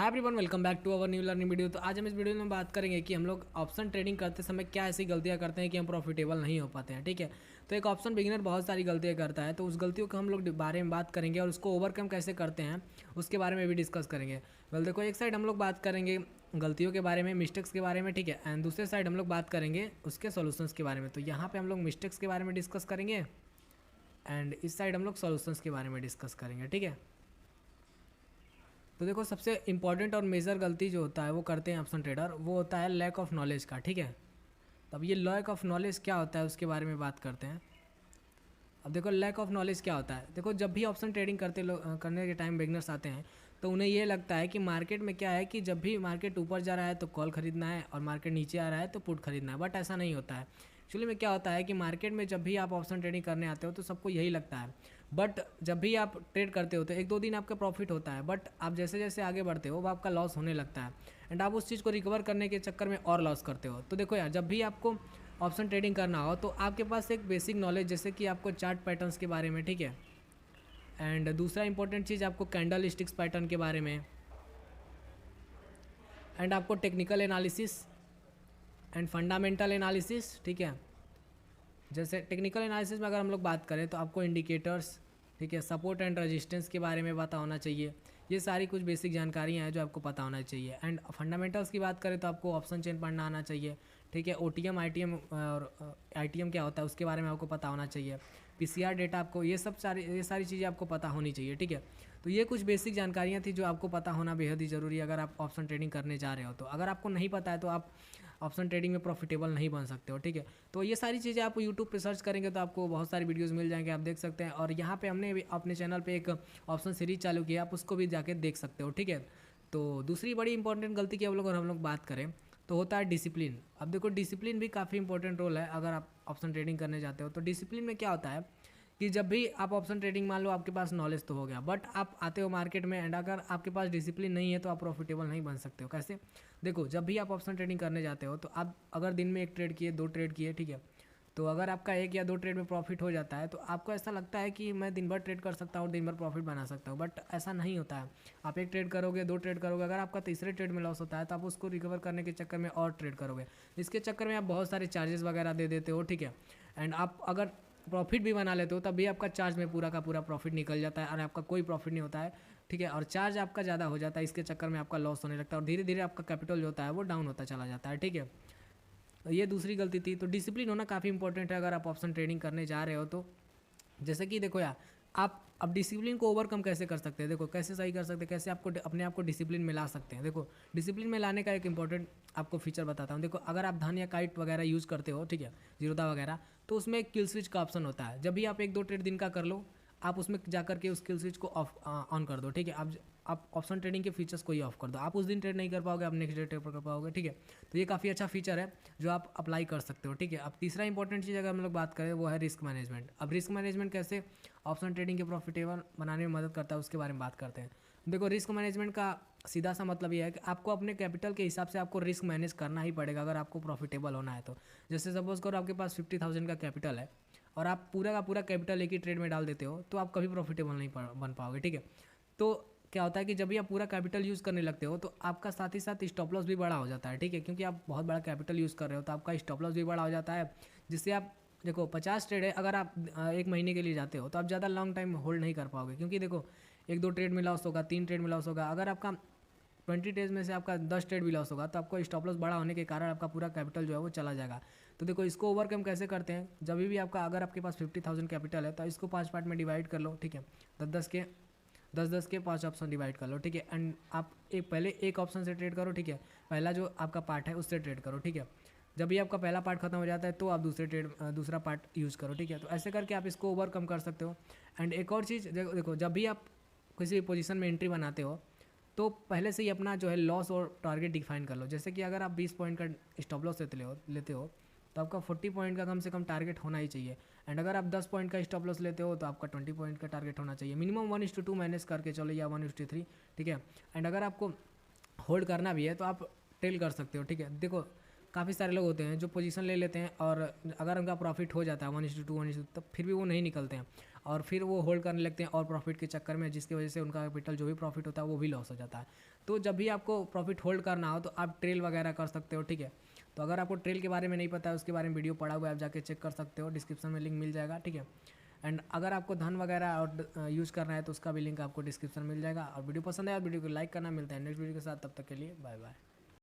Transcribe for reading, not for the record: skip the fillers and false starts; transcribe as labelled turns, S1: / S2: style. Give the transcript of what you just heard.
S1: Hi everyone, welcome back to our new learning video. तो आज हम इस वीडियो में बात करेंगे कि हम लोग ऑप्शन ट्रेडिंग करते समय क्या ऐसी गलतियां करते हैं कि हम प्रॉफिटेबल नहीं हो पाते हैं। ठीक है, तो एक ऑप्शन बिगिनर बहुत सारी गलतियां करता है, तो उस गलतियों को हम लोग बारे में बात करेंगे और उसको ओवरकम कैसे करते हैं उसके बारे में भी डिस्कस करेंगे। वेल देखो, एक साइड हम लोग बात करेंगे गलतियों के बारे में, मिस्टेक्स के बारे में, ठीक है, एंड दूसरे साइड हम लोग बात करेंगे उसके सोल्यूशंस के बारे में। तो यहाँ पर हम लोग मिस्टेक्स के बारे में डिस्कस करेंगे एंड इस साइड हम लोग सोल्यूशंस के बारे में डिस्कस करेंगे। ठीक है, तो देखो, सबसे इंपॉर्टेंट और मेजर गलती जो होता है वो करते हैं ऑप्शन ट्रेडर, वो होता है लैक ऑफ नॉलेज का। ठीक है, तो अब ये लैक ऑफ नॉलेज क्या होता है उसके बारे में बात करते हैं। अब देखो, लैक ऑफ नॉलेज क्या होता है। देखो, जब भी ऑप्शन ट्रेडिंग करने के टाइम बिगनर्स आते हैं तो उन्हें ये लगता है कि मार्केट में क्या है कि जब भी मार्केट ऊपर जा रहा है तो कॉल खरीदना है और मार्केट नीचे आ रहा है तो पुट खरीदना है, बट ऐसा नहीं होता है। एक्चुअली में क्या होता है कि मार्केट में जब भी आप ऑप्शन ट्रेडिंग करने आते हो तो सबको यही लगता है, बट जब भी आप ट्रेड करते हो तो एक दो दिन आपका प्रॉफिट होता है, बट आप जैसे जैसे आगे बढ़ते हो वो आपका लॉस होने लगता है एंड आप उस चीज़ को रिकवर करने के चक्कर में और लॉस करते हो। तो देखो यार, जब भी आपको ऑप्शन ट्रेडिंग करना हो तो आपके पास एक बेसिक नॉलेज, जैसे कि आपको चार्ट पैटर्न्स के बारे में, ठीक है, एंड दूसरा इंपॉर्टेंट चीज़ आपको कैंडल स्टिक्स पैटर्न के बारे में, एंड आपको technical analysis and fundamental analysis. ठीक है, जैसे टेक्निकल एनालिसिस में अगर हम लोग बात करें तो आपको इंडिकेटर्स, ठीक है, सपोर्ट एंड रेजिस्टेंस के बारे में पता होना चाहिए। ये सारी कुछ बेसिक जानकारियाँ हैं जो आपको पता होना चाहिए। एंड फंडामेंटल्स की बात करें तो आपको ऑप्शन चेन पढ़ना आना चाहिए। ठीक है, ओटीएम, आईटीएम और आईटीएम क्या होता है उसके बारे में आपको पता होना चाहिए। पीसीआर डेटा आपको, ये सारी चीज़ें आपको पता होनी चाहिए। ठीक है, तो ये कुछ बेसिक जानकारियाँ थी जो आपको पता होना बेहद ही ज़रूरी है अगर आप ऑप्शन ट्रेडिंग करने जा रहे हो। तो अगर आपको नहीं पता है तो आप ऑप्शन ट्रेडिंग में प्रॉफिटेबल नहीं बन सकते हो। ठीक है, तो ये सारी चीज़ें आप यूट्यूब पे सर्च करेंगे तो आपको बहुत सारी वीडियोस मिल जाएंगे, आप देख सकते हैं। और यहाँ पे हमने भी अपने चैनल पे एक ऑप्शन सीरीज चालू किया, आप उसको भी जाके देख सकते हो। ठीक है, तो दूसरी बड़ी इंपॉर्टेंट गलती की हम लोग बात करें तो होता है डिसिप्लिन। अब देखो, डिसिप्लिन भी काफ़ी इंपॉर्टेंट रोल है अगर आप ऑप्शन ट्रेडिंग करने जाते हो। तो डिसिप्लिन में क्या होता है कि जब भी आप ऑप्शन ट्रेडिंग, मान लो आपके पास नॉलेज तो हो गया, बट आप आते हो मार्केट में एंड अगर आपके पास डिसिप्लिन नहीं है तो आप प्रॉफिटेबल नहीं बन सकते हो। कैसे? देखो, जब भी आप ऑप्शन ट्रेडिंग करने जाते हो तो आप अगर दिन में एक ट्रेड किए, दो ट्रेड किए, ठीक है, तो अगर आपका एक या दो ट्रेड में प्रॉफिट हो जाता है तो आपको ऐसा लगता है कि मैं दिन भर ट्रेड कर सकता हूँ, दिन भर प्रॉफिट बना सकता हूँ, बट ऐसा नहीं होता है। आप एक ट्रेड करोगे, दो ट्रेड करोगे, अगर आपका तीसरे ट्रेड में लॉस होता है तो आप उसको रिकवर करने के चक्कर में और ट्रेड करोगे, इसके चक्कर में आप बहुत सारे चार्जेस वगैरह दे देते हो। ठीक है, एंड आप अगर प्रॉफिट भी बना लेते हो तब भी आपका चार्ज में पूरा का पूरा प्रॉफिट निकल जाता है और आपका कोई प्रॉफिट नहीं होता है। ठीक है, और चार्ज आपका ज़्यादा हो जाता है, इसके चक्कर में आपका लॉस होने लगता है और धीरे धीरे आपका कैपिटल जो होता है वो डाउन होता चला जाता है। ठीक है, तो ये दूसरी गलती थी। तो डिसिप्लिन होना काफ़ी इंपॉर्टेंट है अगर आप ऑप्शन ट्रेडिंग करने जा रहे हो तो। जैसे कि देखो यार, आप अब डिसिप्लिन को ओवरकम कैसे कर सकते हैं, देखो कैसे सही कर सकते हैं, कैसे आपको अपने आप को डिसिप्लिन में ला सकते हैं। देखो, डिसिप्लिन में लाने का एक इंपॉर्टेंट आपको फीचर बताता हूँ। देखो, अगर आप धन या काइट वगैरह यूज़ करते हो, ठीक है, जीरोधा वगैरह, तो उसमें एक किल स्विच का ऑप्शन होता है। जब भी आप एक दो ट्रेड दिन का कर लो, आप उसमें जाकर के उस किल स्विच को ऑन कर दो। ठीक है, आप ऑप्शन ट्रेडिंग के फीचर्स को ही ऑफ कर दो, आप उस दिन ट्रेड नहीं कर पाओगे, आप नेक्स्ट डे ट्रेड कर पाओगे। ठीक है, तो ये काफ़ी अच्छा फीचर है जो आप अप्लाई कर सकते हो। ठीक है, अब तीसरा इंपॉर्टेंट चीज़ अगर हम लोग बात करें वो है रिस्क मैनेजमेंट। अब रिस्क मैनेजमेंट कैसे ऑप्शन ट्रेडिंग के प्रॉफिटेबल बनाने में मदद करता है उसके बारे में बात करते हैं। देखो, रिस्क मैनेजमेंट का सीधा सा मतलब ये है कि आपको अपने कैपिटल के हिसाब से आपको रिस्क मैनेज करना ही पड़ेगा अगर आपको प्रॉफिटेबल होना है तो। जैसे सपोज करो आपके पास 50,000 का कैपिटल है और आप पूरा का पूरा कैपिटल एक ही ट्रेड में डाल देते हो तो आप कभी प्रॉफिटेबल नहीं बन पाओगे। ठीक है, तो क्या होता है कि जब भी आप पूरा कैपिटल यूज़ करने लगते हो तो आपका साथ ही साथ स्टॉप लॉस भी बड़ा हो जाता है। ठीक है, क्योंकि आप बहुत बड़ा कैपिटल यूज़ कर रहे हो तो आपका स्टॉप लॉस भी बड़ा हो जाता है, जिससे आप, देखो 50 ट्रेड है, अगर आप एक महीने के लिए जाते हो तो आप ज़्यादा लॉन्ग टाइम होल्ड नहीं कर पाओगे, क्योंकि देखो एक दो ट्रेड में लॉस होगा, तीन ट्रेड में लॉस होगा। अगर आपका 20 डेज में से आपका 10 ट्रेड भी लॉस होगा तो आपको स्टॉप लॉस बड़ा होने के कारण आपका पूरा कैपिटल जो है वो चला जाएगा। तो देखो, इसको ओवरकम कैसे करते हैं, जब भी आपका, अगर आपके पास 50,000 कैपिटल है तो इसको 5 पार्ट में डिवाइड कर लो। ठीक है, 10 के 5 ऑप्शन डिवाइड कर लो। ठीक है, एंड आप पहले एक ऑप्शन से ट्रेड करो। ठीक है, पहला जो आपका पार्ट है उससे ट्रेड करो। ठीक है, जब भी आपका पहला पार्ट खत्म हो जाता है तो आप दूसरा पार्ट यूज़ करो। ठीक है, तो ऐसे करके आप इसको ओवरकम कर सकते हो। एंड एक और चीज़ देखो, जब भी आप किसी भी पोजीशन में एंट्री बनाते हो तो पहले से ही अपना जो है लॉस और टारगेट डिफाइन कर लो। जैसे कि अगर आप 20 पॉइंट का स्टॉप लॉस लेते हो तो आपका 40 पॉइंट का कम से कम टारगेट होना ही चाहिए। एंड अगर आप 10 पॉइंट का स्टॉप लॉस लेते हो तो आपका 20 पॉइंट का टारगेट होना चाहिए। मिनिमम 1:2 मैनेज करके चलो, या 1:3। ठीक है, एंड अगर आपको होल्ड करना भी है तो आप टेल कर सकते हो। ठीक है, देखो काफ़ी सारे लोग होते हैं जो पोजीशन ले लेते हैं और अगर उनका प्रॉफिट हो जाता है 1:2 1:2 तब फिर भी वो नहीं निकलते हैं। और फिर वो होल्ड करने लगते हैं और प्रॉफिट के चक्कर में, जिसकी वजह से उनका कैपिटल जो भी प्रॉफिट होता है वो भी लॉस हो जाता है। तो जब भी आपको प्रॉफिट होल्ड करना हो तो आप ट्रेल वगैरह कर सकते हो, ठीक है। तो अगर आपको ट्रेल के बारे में नहीं पता है, उसके बारे में वीडियो पड़ा हुआ है, आप जाके चेक कर सकते हो, डिस्क्रिप्शन में लिंक मिल जाएगा, ठीक है। एंड अगर आपको धन वगैरह और यूज़ करना है तो उसका भी लिंक आपको डिस्क्रिप्शन मिल जाएगा। और वीडियो पसंद आया वीडियो को लाइक करना। मिलता है नेक्स्ट वीडियो के साथ, तब तक के लिए बाय बाय।